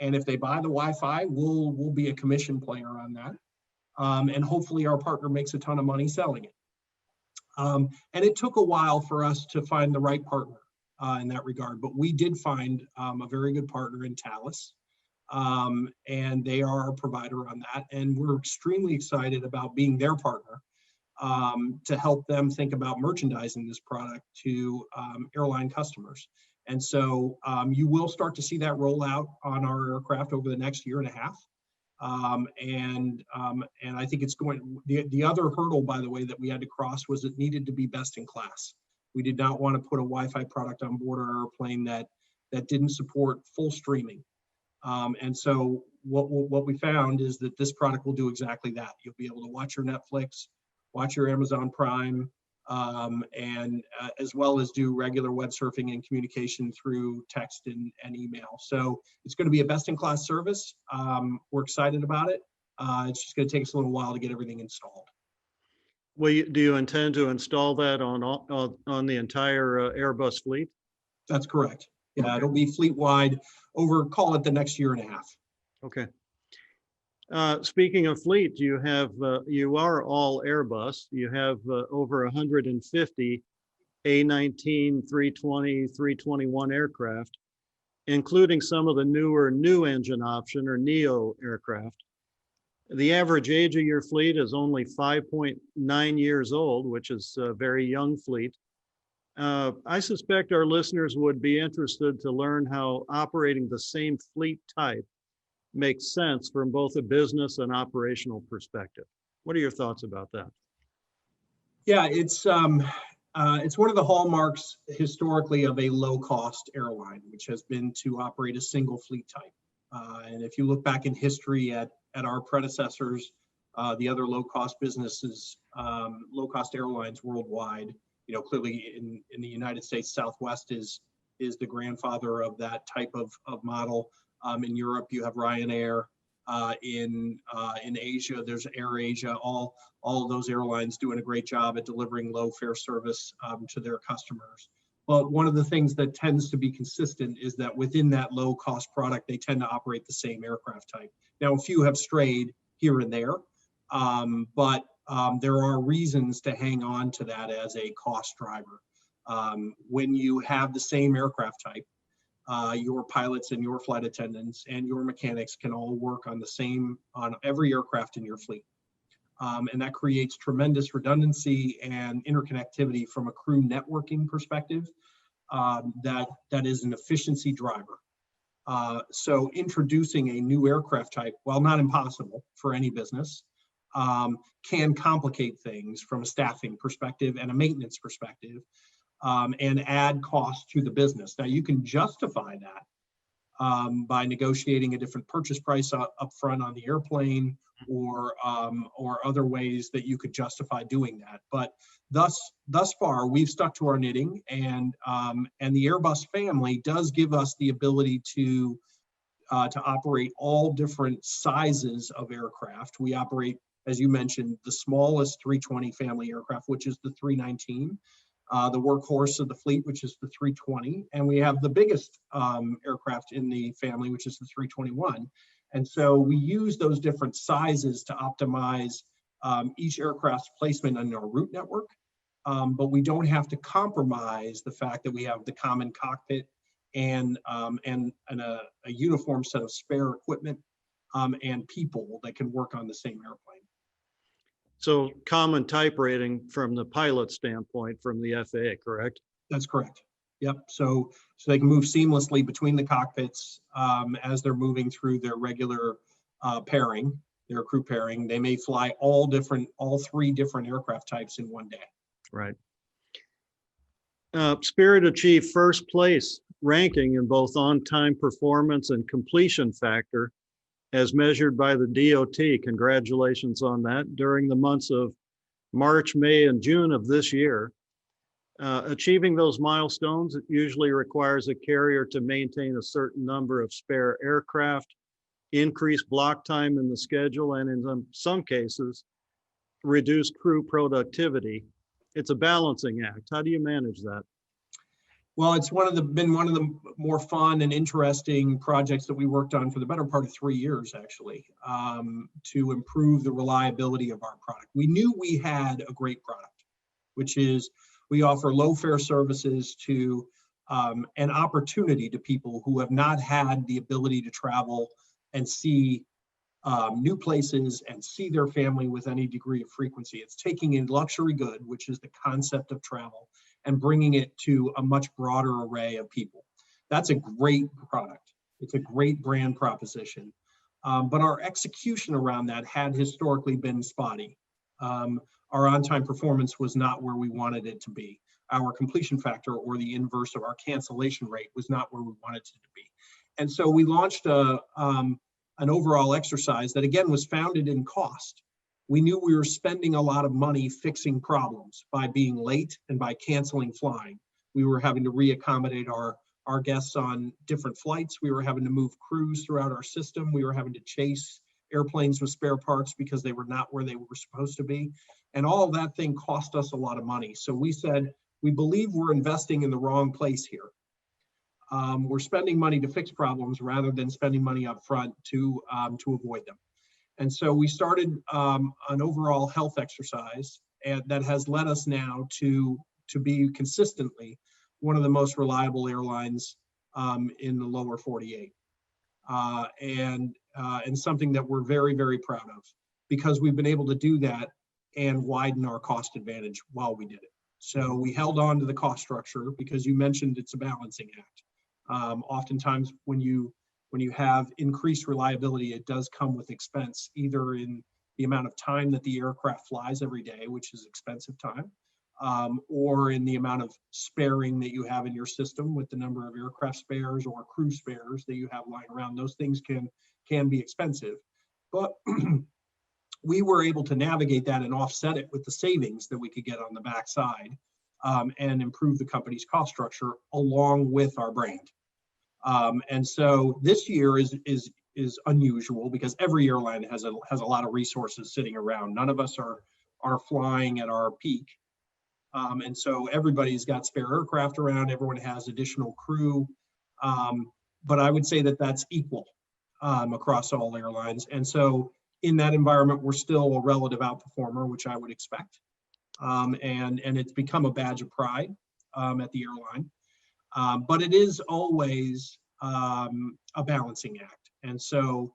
And if they buy the Wi-Fi, we'll be a commission player on that. And hopefully our partner makes a ton of money selling it. And it took a while for us to find the right partner in that regard, but we did find a very good partner in Thales. And they are our provider on that. And we're extremely excited about being their partner to help them think about merchandising this product to airline customers. And so you will start to see that roll out on our aircraft over the next year and a half. And I think it's going, the other hurdle, by the way, that we had to cross was it needed to be best in class. We did not want to put a Wi-Fi product on board our airplane that didn't support full streaming. And so what we found is that this product will do exactly that. You'll be able to watch your Netflix, watch your Amazon Prime, and as well as do regular web surfing and communication through text and email. So it's going to be a best-in-class service. We're excited about it. It's just going to take us a little while to get everything installed. Well, do you intend to install that on the entire Airbus fleet? That's correct. Yeah, Okay. It'll be fleet-wide over, call it the next year and a half. Okay. Speaking of fleet, you are all Airbus. You have over 150 A19, 320, 321 aircraft, including some of the newer new engine option or NEO aircraft. The average age of your fleet is only 5.9 years old, which is a very young fleet. I suspect our listeners would be interested to learn how operating the same fleet type makes sense from both a business and operational perspective. What are your thoughts about that? Yeah, it's one of the hallmarks historically of a low-cost airline, which has been to operate a single fleet type. And if you look back in history at our predecessors, the other low-cost businesses, low-cost airlines worldwide, clearly in the United States, Southwest is the grandfather of that type of model. In Europe, you have Ryanair. In Asia, there's ERAU. All of those airlines doing a great job at delivering low fare service to their customers. Well, one of the things that tends to be consistent is that within that low cost product, they tend to operate the same aircraft type. Now, a few have strayed here and there, but there are reasons to hang on to that as a cost driver. When you have the same aircraft type, your pilots and your flight attendants and your mechanics can all work on every aircraft in your fleet. And that creates tremendous redundancy and interconnectivity from a crew networking perspective. That is an efficiency driver. So introducing a new aircraft type, while not impossible for any business, can complicate things from a staffing perspective and a maintenance perspective, and add costs to the business. Now, you can justify that by negotiating a different purchase price up front on the airplane, or other ways that you could justify doing that. But thus far, we've stuck to our knitting, and the Airbus family does give us the ability to operate all different sizes of aircraft. We operate, as you mentioned, the smallest 320 family aircraft, which is the 319. The workhorse of the fleet, which is the 320, and we have the biggest aircraft in the family, which is the 321. And so we use those different sizes to optimize each aircraft's placement on our route network, but we don't have to compromise the fact that we have the common cockpit and a uniform set of spare equipment and people that can work on the same airplane. So common type rating from the pilot standpoint from the FAA, correct? That's correct. Yep. So they can move seamlessly between the cockpits as they're moving through their regular pairing, their crew pairing. They may fly all three different aircraft types in one day. Right. Spirit achieved first place ranking in both on-time performance and completion factor as measured by the DOT. Congratulations on that. During the months of March, May, and June of this year. Achieving those milestones usually requires a carrier to maintain a certain number of spare aircraft, increase block time in the schedule, and in some cases, reduce crew productivity. It's a balancing act. How do you manage that? Well, it's been one of the more fun and interesting projects that we worked on for the better part of 3 years, actually, to improve the reliability of our product. We knew we had a great product, which is we offer low fare services to an opportunity to people who have not had the ability to travel and see new places and see their family with any degree of frequency. It's taking a luxury good, which is the concept of travel, and bringing it to a much broader array of people. That's a great product. It's a great brand proposition. But our execution around that had historically been spotty. Our on-time performance was not where we wanted it to be. Our completion factor, or the inverse of our cancellation rate, was not where we wanted it to be. And so we launched an overall exercise that, again, was founded in cost. We knew we were spending a lot of money fixing problems by being late and by canceling flying. We were having to reaccommodate our guests on different flights. We were having to move crews throughout our system. We were having to chase airplanes with spare parts because they were not where they were supposed to be. And all of that thing cost us a lot of money. So we said, we believe we're investing in the wrong place here. We're spending money to fix problems rather than spending money up front to avoid them. And so we started an overall health exercise that has led us now to be consistently one of the most reliable airlines in the lower 48. And something that we're very, very proud of, because we've been able to do that and widen our cost advantage while we did it. So we held on to the cost structure because you mentioned it's a balancing act. Oftentimes when you have increased reliability, it does come with expense, either in the amount of time that the aircraft flies every day, which is expensive time, or in the amount of sparing that you have in your system with the number of aircraft spares or crew spares that you have lying around. Those things can be expensive, but we were able to navigate that and offset it with the savings that we could get on the backside, and improve the company's cost structure along with our brand. And so this year is unusual because every airline has a lot of resources sitting around. None of us are flying at our peak. And so everybody's got spare aircraft around, everyone has additional crew. But I would say that that's equal across all airlines. And so in that environment, we're still a relative outperformer, which I would expect. And it's become a badge of pride at the airline. But it is always a balancing act. And so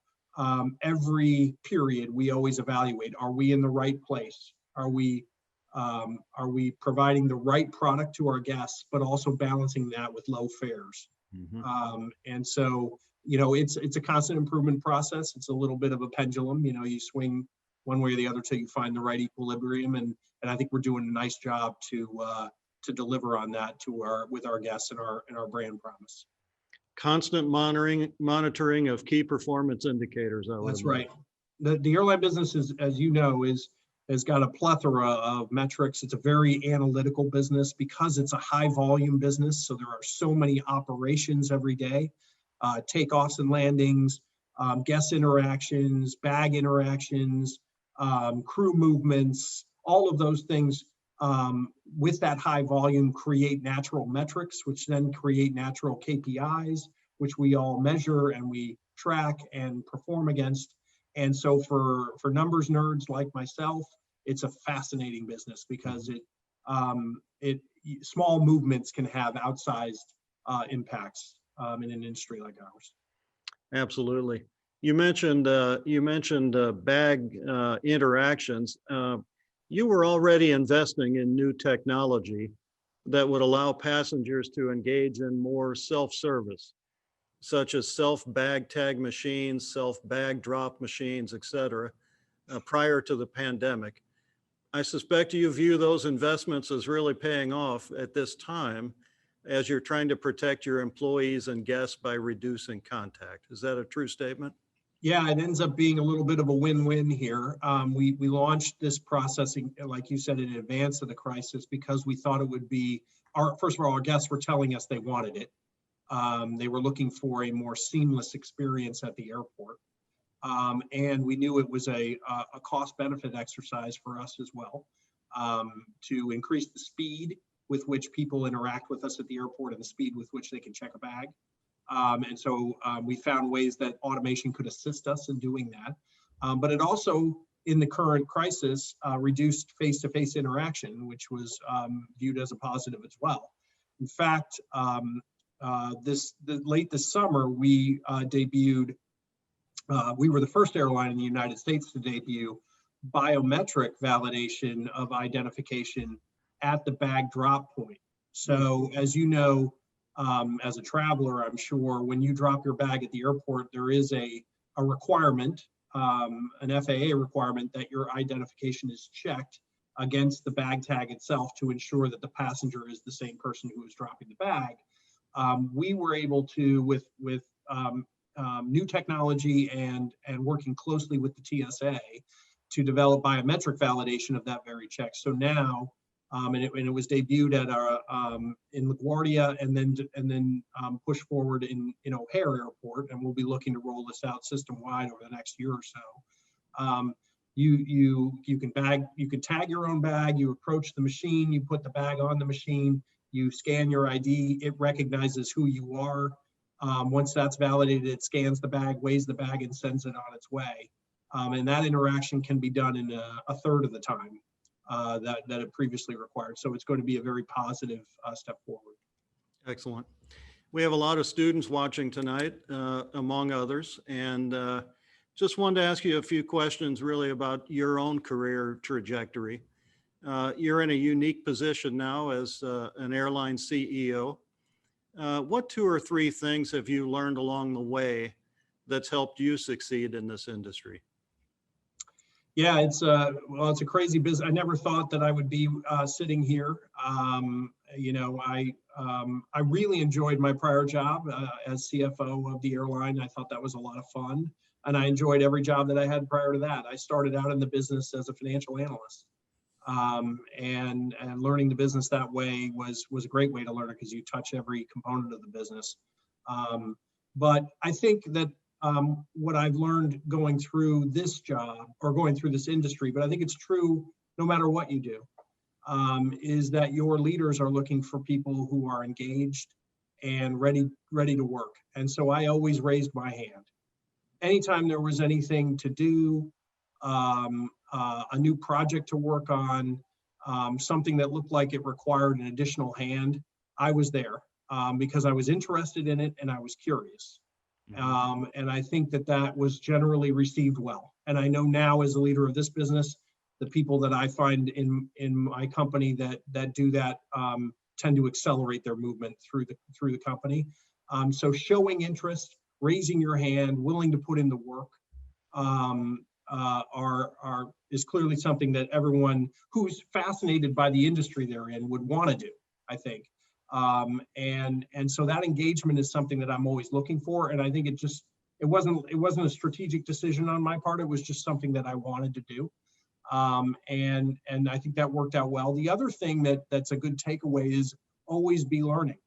every period, we always evaluate, are we in the right place? Are we providing the right product to our guests, but also balancing that with low fares? And so, it's a constant improvement process. It's a little bit of a pendulum. You swing one way or the other till you find the right equilibrium. And I think we're doing a nice job to deliver on that with our guests and our brand promise. Constant monitoring of key performance indicators. That's right. The airline business is, as you know, has got a plethora of metrics. It's a very analytical business because it's a high volume business. So there are so many operations every day, takeoffs and landings, guest interactions, bag interactions, crew movements, all of those things with that high volume create natural metrics, which then create natural KPIs, which we all measure and we track and perform against. And so for numbers nerds like myself, it's a fascinating business because small movements can have outsized impacts in an industry like ours. Absolutely. You mentioned bag interactions. You were already investing in new technology that would allow passengers to engage in more self-service, such as self-bag tag machines, self-bag drop machines, et cetera, prior to the pandemic. I suspect you view those investments as really paying off at this time as you're trying to protect your employees and guests by reducing contact. Is that a true statement? Yeah, it ends up being a little bit of a win-win here. We launched this processing, like you said, in advance of the crisis because we thought it would be, first of all, our guests were telling us they wanted it. They were looking for a more seamless experience at the airport. And we knew it was a cost-benefit exercise for us as well to increase the speed with which people interact with us at the airport and the speed with which they can check a bag. And so we found ways that automation could assist us in doing that. But it also, in the current crisis, reduced face-to-face interaction, which was viewed as a positive as well. In fact, late this summer, we debuted, we were the first airline in the United States to debut biometric validation of identification at the bag drop point. So as you know, as a traveler, I'm sure when you drop your bag at the airport, there is a requirement, an FAA requirement that your identification is checked against the bag tag itself to ensure that the passenger is the same person who is dropping the bag. We were able to, with new technology and working closely with the TSA, to develop biometric validation of that very check. So now, and it was debuted at our in LaGuardia and then pushed forward in O'Hare Airport, and we'll be looking to roll this out system-wide over the next year or so. You can tag your own bag, you approach the machine, you put the bag on the machine, you scan your ID, it recognizes who you are. Once that's validated, it scans the bag, weighs the bag, and sends it on its way. And that interaction can be done in a third of the time that it previously required. So it's going to be a very positive step forward. Excellent. We have a lot of students watching tonight, among others, and just wanted to ask you a few questions really about your own career trajectory. You're in a unique position now as an airline CEO. What 2 or 3 things have you learned along the way that's helped you succeed in this industry? Yeah, it's a crazy business. I never thought that I would be sitting here. I really enjoyed my prior job as CFO of the airline. I thought that was a lot of fun, and I enjoyed every job that I had prior to that. I started out in the business as a financial analyst, and learning the business that way was a great way to learn it because you touch every component of the business. But I think that what I've learned going through this job or going through this industry, but I think it's true no matter what you do, is that your leaders are looking for people who are engaged and ready to work. And so I always raised my hand. Anytime there was anything to do, a new project to work on, something that looked like it required an additional hand, I was there because I was interested in it and I was curious. And I think that that was generally received well. And I know now, as a leader of this business, the people that I find in my company that do that tend to accelerate their movement through the company. So showing interest, raising your hand, willing to put in the work, is clearly something that everyone who's fascinated by the industry they're in would want to do, I think. And so that engagement is something that I'm always looking for. And I think it wasn't a strategic decision on my part. It was just something that I wanted to do. And I think that worked out well. The other thing that's a good takeaway is always be learning.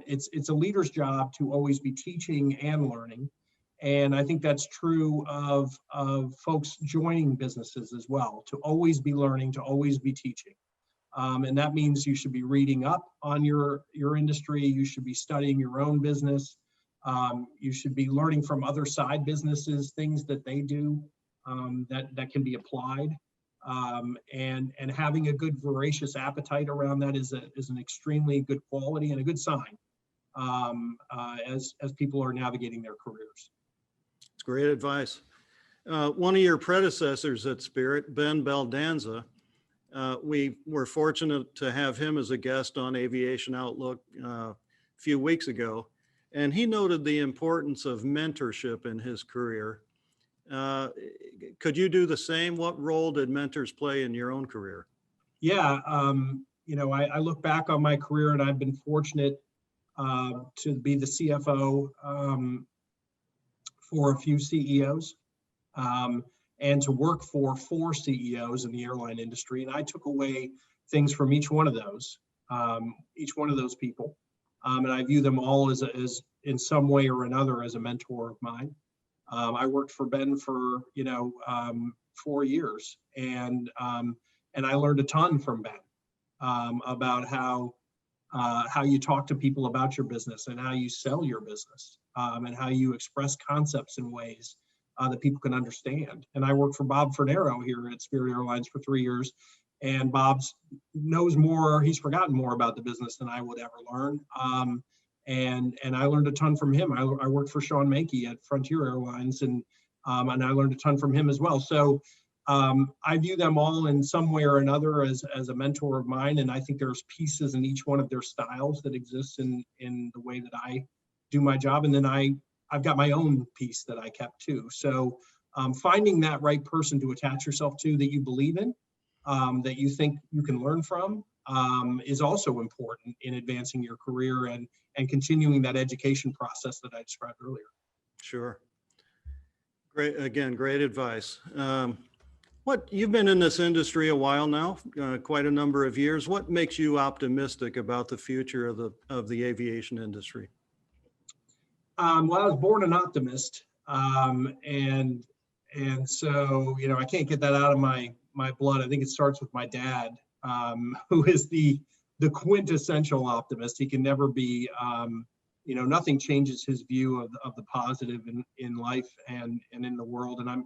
It's a leader's job to always be teaching and learning. And I think that's true of folks joining businesses as well, to always be learning, to always be teaching. And that means you should be reading up on your industry. You should be studying your own business. You should be learning from other side businesses, things that they do that can be applied. And having a good voracious appetite around that is an extremely good quality and a good sign as people are navigating their careers. It's great advice. One of your predecessors at Spirit, Ben Baldanza, we were fortunate to have him as a guest on Aviation Outlook a few weeks ago, and he noted the importance of mentorship in his career. Could you do the same? What role did mentors play in your own career? Yeah, I look back on my career and I've been fortunate to be the CFO for a few CEOs and to work for 4 CEOs in the airline industry. And I took away things from each one of those people. And I view them all as in some way or another as a mentor of mine. I worked for Ben for 4 years, and I learned a ton from Ben about how you talk to people about your business and how you sell your business and how you express concepts in ways that people can understand. And I worked for Bob Fornero here at Spirit Airlines for 3 years, and Bob's knows more. He's forgotten more about the business than I would ever learn. And I learned a ton from him. I worked for Sean Mankey at Frontier Airlines, and I learned a ton from him as well. So I view them all in some way or another as a mentor of mine. And I think there's pieces in each one of their styles that exist in the way that I do my job. And then I've got my own piece that I kept too. So finding that right person to attach yourself to that you believe in, that you think you can learn from, is also important in advancing your career and continuing that education process that I described earlier. Sure. Great. Again, great advice. You've been in this industry a while now, quite a number of years. What makes you optimistic about the future of the aviation industry? Well, I was born an optimist, and so I can't get that out of my blood. I think it starts with my dad, who is the quintessential optimist. He can never be, nothing changes his view of the positive in life and in the world. And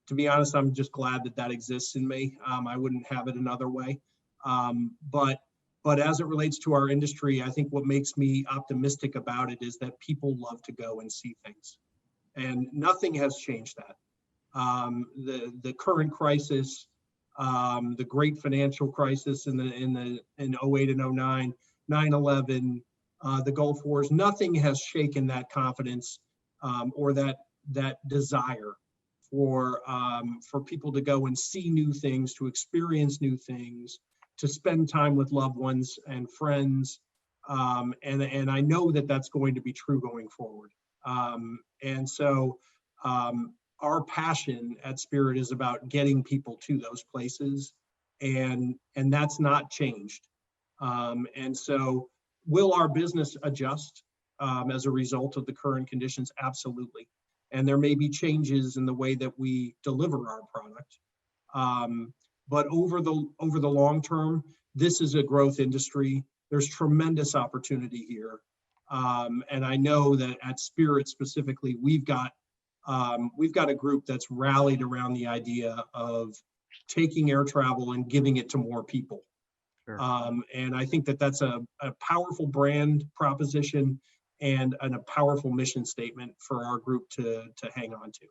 to be honest, I'm just glad that exists in me. I wouldn't have it another way. But as it relates to our industry, I think what makes me optimistic about it is that people love to go and see things, and nothing has changed that. The current crisis, the great financial crisis in 08 and 09, 9/11, the Gulf Wars, nothing has shaken that confidence or that desire for people to go and see new things, to experience new things, to spend time with loved ones and friends. And I know that that's going to be true going forward. And so our passion at Spirit is about getting people to those places, and that's not changed. And so will our business adjust as a result of the current conditions? Absolutely. And there may be changes in the way that we deliver our product. but over the long term, this is a growth industry. There's tremendous opportunity here. And I know that at Spirit specifically, we've got a group that's rallied around the idea of taking air travel and giving it to more people. Sure. And I think that that's a powerful brand proposition and a powerful mission statement for our group to hang on to.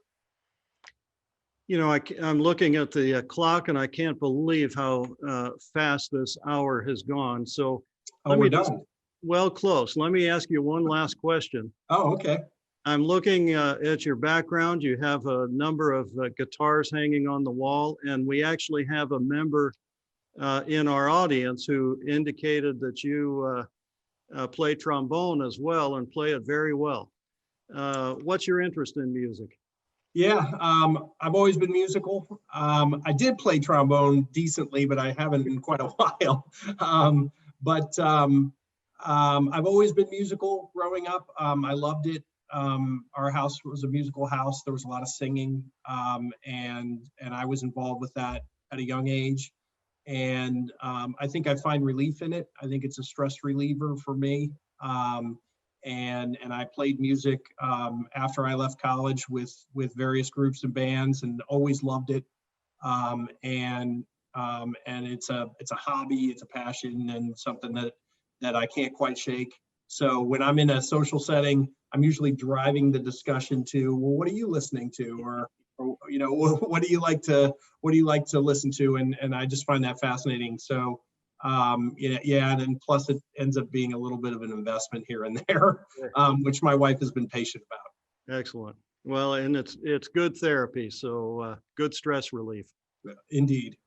You know, I'm looking at the clock and I can't believe how fast this hour has gone. So Oh, we're done. Well, close. Let me ask you one last question. Oh, okay. I'm looking at your background. You have a number of guitars hanging on the wall, and we actually have a member in our audience who indicated that you play trombone as well and play it very well. What's your interest in music? Yeah, I've always been musical. I did play trombone decently, but I haven't in quite a while. I've always been musical growing up. I loved it. Our house was a musical house. There was a lot of singing, and I was involved with that at a young age. And I think I find relief in it. I think it's a stress reliever for me. And I played music after I left college with various groups and bands, and always loved it. And it's a hobby, it's a passion, and something that I can't quite shake. So when I'm in a social setting, I'm usually driving the discussion to, well, what are you listening to, or you know, what do you like to listen to, and I just find that fascinating. So yeah, and then plus it ends up being a little bit of an investment here and there, which my wife has been patient about. Excellent. Well, and it's good therapy, so good stress relief. Indeed.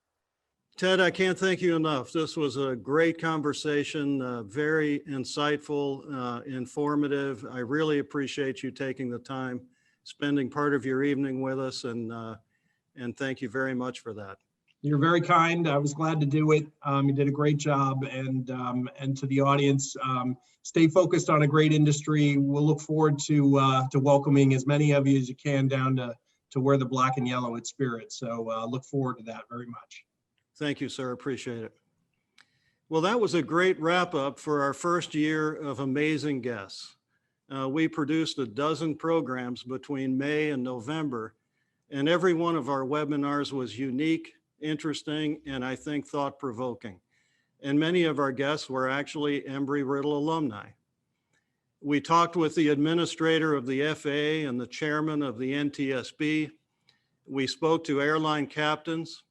Ted, I can't thank you enough. This was a great conversation, very insightful, informative. I really appreciate you taking the time, spending part of your evening with us, and thank you very much for that. You're very kind. I was glad to do it. You did a great job, and to the audience, stay focused on a great industry. We'll look forward to welcoming as many of you as you can down to wear the black and yellow at Spirit. So look forward to that very much. Thank you, sir. Appreciate it. Well, that was a great wrap up for our first year of amazing guests. We produced a dozen programs between May and November, and every one of our webinars was unique, interesting, and I think thought-provoking. And many of our guests were actually Embry-Riddle alumni. We talked with the administrator of the FAA and the chairman of the NTSB. We spoke to airline captains,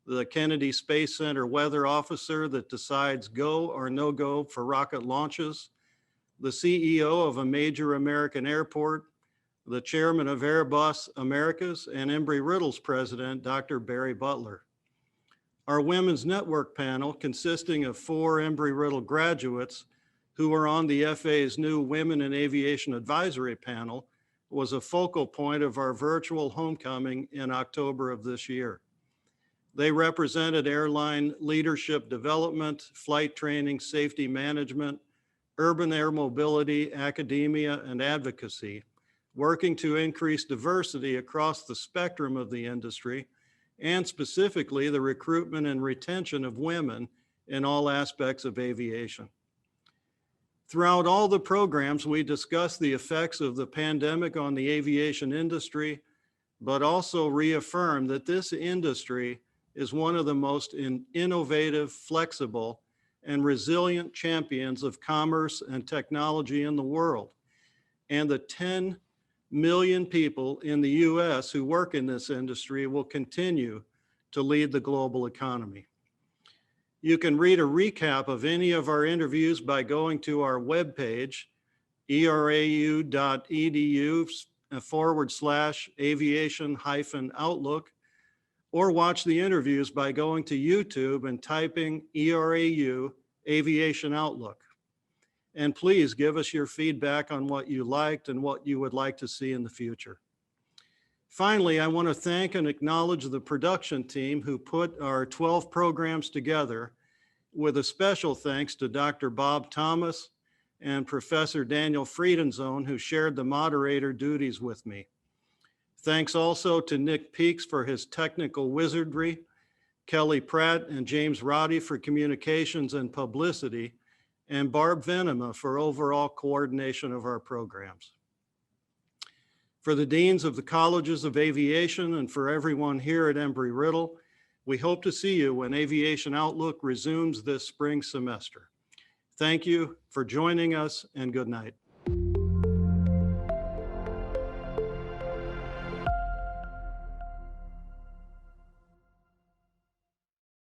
the Kennedy Space Center weather officer that decides go or no go for rocket launches, the CEO of a major American airport, the chairman of Airbus Americas, and Embry-Riddle's president, Dr. Barry Butler. Our Women's Network panel, consisting of 4 Embry-Riddle graduates who are on the FAA's new Women in Aviation Advisory panel, was a focal point of our virtual homecoming in October of this year. They represented airline leadership development, flight training, safety management, urban air mobility, academia, and advocacy, working to increase diversity across the spectrum of the industry, and specifically the recruitment and retention of women in all aspects of aviation. Throughout all the programs, we discussed the effects of the pandemic on the aviation industry, but also reaffirmed that this industry is one of the most innovative, flexible, and resilient champions of commerce and technology in the world. And the 10 million people in the US who work in this industry will continue to lead the global economy. You can read a recap of any of our interviews by going to our webpage, erau.edu/aviation-outlook, or watch the interviews by going to YouTube and typing ERAU Aviation Outlook. And please give us your feedback on what you liked and what you would like to see in the future. Finally, I want to thank and acknowledge the production team who put our 12 programs together, with a special thanks to Dr. Bob Thomas and Professor Daniel Friedenzone, who shared the moderator duties with me. Thanks also to Nick Peaks for his technical wizardry, Kelly Pratt and James Roddy for communications and publicity, and Barb Venema for overall coordination of our programs. For the deans of the colleges of aviation and for everyone here at Embry-Riddle, we hope to see you when Aviation Outlook resumes this spring semester. Thank you for joining us, and good night.